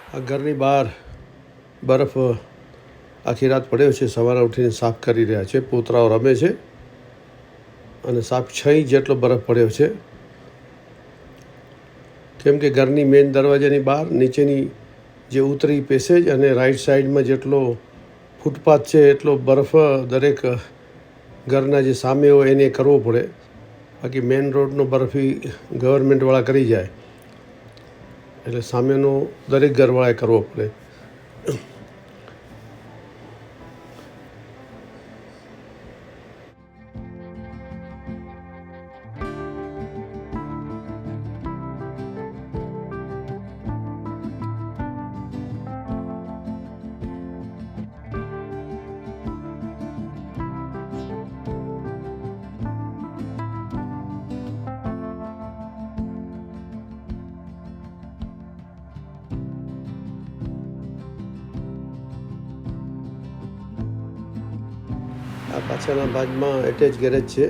આ ઘરની બહાર બરફ આખી રાત પડ્યો છે. સવારે ઉઠીને સાફ કરી રહ્યા છે. પોતરાઓ રમે છે અને 6 ઇંચ જેટલો બરફ પડ્યો છે. કેમ કે ઘરની મેઇન દરવાજાની બહાર નીચેની જે ઉતરી પેસેજ અને રાઈટ સાઈડમાં જેટલો ફૂટપાથ છે એટલો બરફ દરેક ઘરના જે સામે હોય એને કરવો પડે. બાકી મેઇન રોડનો બરફ ગવર્મેન્ટવાળા કરી જાય, એટલે સામેનો દરેક ઘરવાળાએ કરવો પડે. આ પાછળના ભાગમાં એટેચ ગેરેજ છે,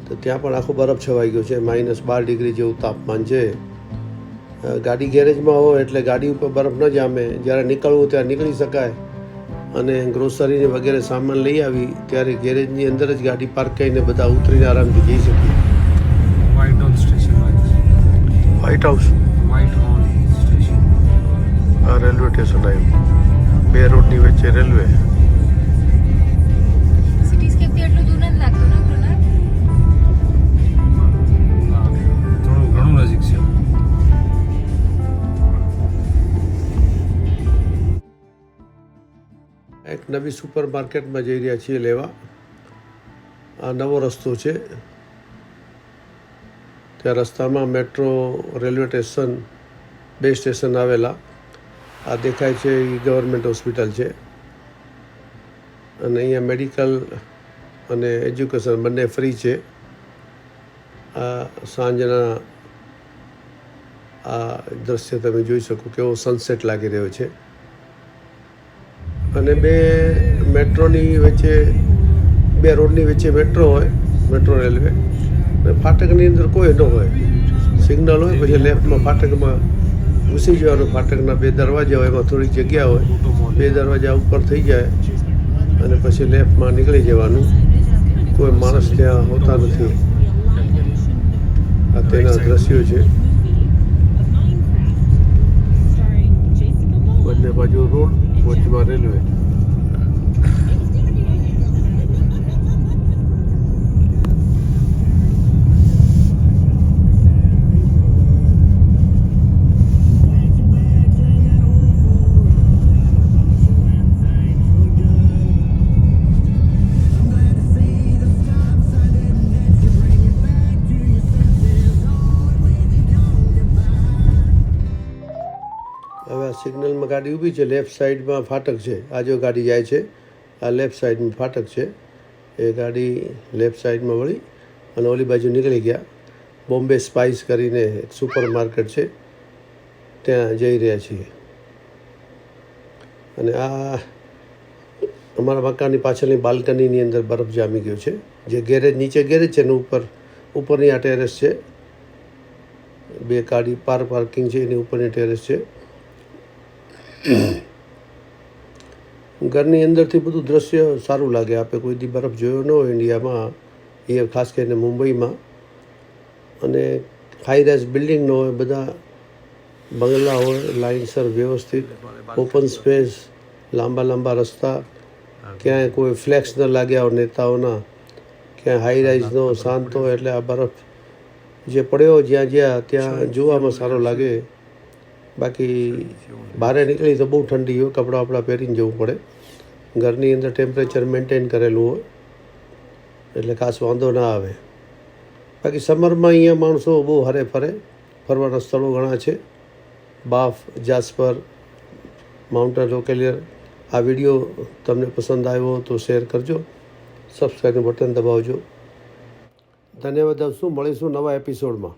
તો ત્યાં પણ આખો બરફ છવાઈ ગયો છે. -12 ડિગ્રી જેવું તાપમાન છે. ગાડી ગેરેજમાં હોય એટલે ગાડી ઉપર બરફ ન જામે. જ્યારે નીકળવું ત્યારે નીકળી શકાય, અને ગ્રોસરી વગેરે સામાન લઈ આવી ત્યારે ગેરેજની અંદર જ ગાડી પાર્ક કરીને બધા ઉતરીને આરામથી જઈ શકીએ. White House station. White house station. આ રેલવે સ્ટેશન આવ્યું. 2 રોડની વચ્ચે રેલવે. થોડું ઘણું નજીક છે. એક નવી સુપર માર્કેટમાં જઈ રહ્યા છીએ લેવા. આ નવો રસ્તો છે. ત્યાં રસ્તામાં મેટ્રો, રેલવે સ્ટેશન, 2 સ્ટેશન આવેલા. આ દેખાય છે એ ગવર્મેન્ટ હોસ્પિટલ છે, અને અહીંયા મેડિકલ અને એજ્યુકેશન બંને ફ્રી છે. આ સાંજના આ દ્રશ્ય તમે જોઈ શકો કેવો સનસેટ લાગી રહ્યો છે. અને 2 મેટ્રોની વચ્ચે, 2 રોડની વચ્ચે મેટ્રો હોય, મેટ્રો રેલવે. અને ફાટકની અંદર કોઈ ન હોય. સિગ્નલ હોય, પછી લેફ્ટમાં ફાટકમાં ઘૂસી જવાનું. ફાટકના 2 દરવાજા હોય, એમાં થોડીક જગ્યા હોય. 2 દરવાજા ઉપર થઈ જાય અને પછી લેફ્ટમાં નીકળી જવાનું. કોઈ માણસ ત્યાં હોતા નથી. આ તેના દ્રશ્યો છે. બંને બાજુ રોડ, વચમાં રેલવે. હવે આ સિગ્નલમાં ગાડી ઊભી છે. લેફ્ટ સાઈડમાં ફાટક છે. આ જો ગાડી જાય છે, આ લેફ્ટ સાઈડમાં ફાટક છે. એ ગાડી લેફ્ટ સાઈડમાં વળી અને ઓલી બાજુ નીકળી ગયા. બોમ્બે સ્પાઇસ કરીને એક સુપર માર્કેટ છે, ત્યાં જઈ રહ્યા છીએ. અને આ અમારા મકાનની પાછળની બાલ્કનીની અંદર બરફ જામી ગયો છે. જે ગેરેજ, નીચે ગેરેજ છે ને ઉપરની આ ટેરેસ છે. 2 ગાડી પાર્કિંગ છે, એની ઉપરની ટેરેસ છે. ઘરની અંદરથી બધું દ્રશ્ય સારું લાગે. આપણે કોઈ દી બરફ જોયો ન હોય ઇન્ડિયામાં, એ ખાસ કરીને મુંબઈમાં. અને હાઈ રાઇઝ બિલ્ડિંગ ન હોય, બધા બંગલા હોય, લાઇનસર વ્યવસ્થિત, ઓપન સ્પેસ, લાંબા રસ્તા. ક્યાંય કોઈ ફ્લેક્સ ન લાગ્યા હોય નેતાઓના, ક્યાંય હાઈ રાઇઝનો શાંત હોય. એટલે આ બરફ જે પડ્યો જ્યાં ત્યાં જોવામાં સારો લાગે. બાકી બહાર નીકળી તો બહુ ઠંડી હોય, કપડાં પહેરીને જવું પડે. ઘરની અંદર ટેમ્પરેચર મેન્ટેન કરેલું હોય એટલે ખાસ વાંધો ના આવે. બાકી સમરમાં અહીંયા માણસો બહુ હરે ફરે. ફરવાના સ્થળો ઘણા છે. બાફ, જાસ્પર, માઉન્ટેન રોકેલિયર. આ વિડીયો તમને પસંદ આવ્યો તો શેર કરજો, સબસ્ક્રાઈબનું બટન દબાવજો. ધન્યવાદ. આવશું, મળીશું નવા એપિસોડમાં.